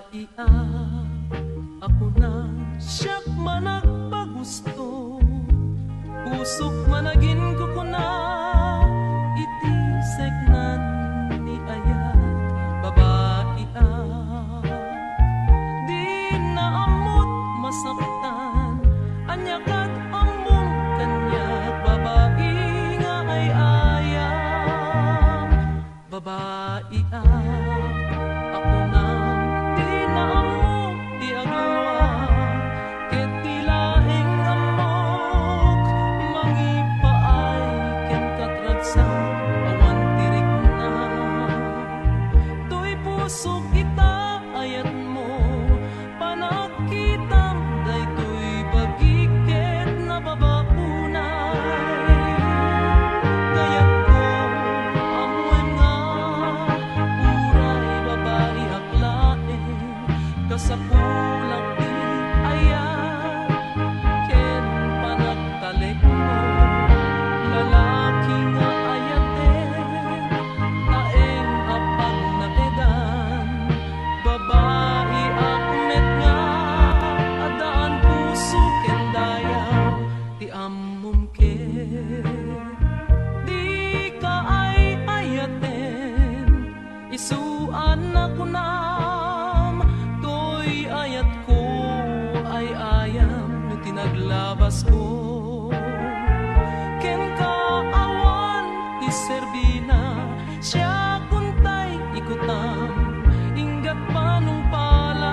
babae ako na siyak managpagusto, pusok managin ko kuna itisek nan ni ayat. Babae di na amot masaktan, anyakat among kanyag. Babae nga ay ayam. Babae ako na di na amot di agwa, ket tilaing amok mangipaay ken katragsang awan tirik na. To'y puso kita ayat mo, panakitam daytoy bagiket na babakunay. Gayat ko amuan nga uray babae aklain, kasapulak di ayat ken panagtalik mo. Lalaki nga ayaten taeng apag na edan, babae akmet nga adaan puso ken dayaw ti ammom ken. Di ka ay ayaten isuan na kunam, to'y ayat ko ay ayam no tinaglabas ko. Ken kaawan ti serbina siya kuntay ikutam inggat panumpalan.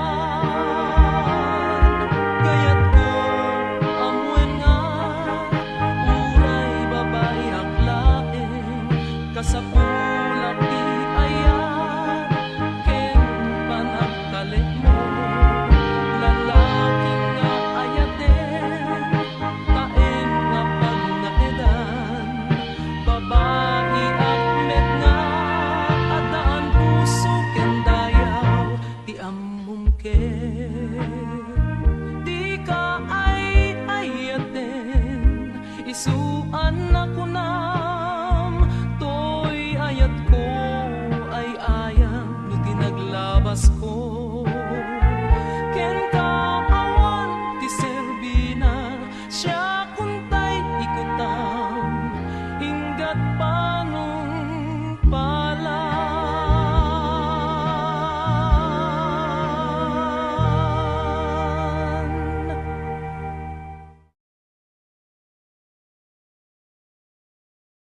Gayat ko amuen nga uray babae aklain, kasapu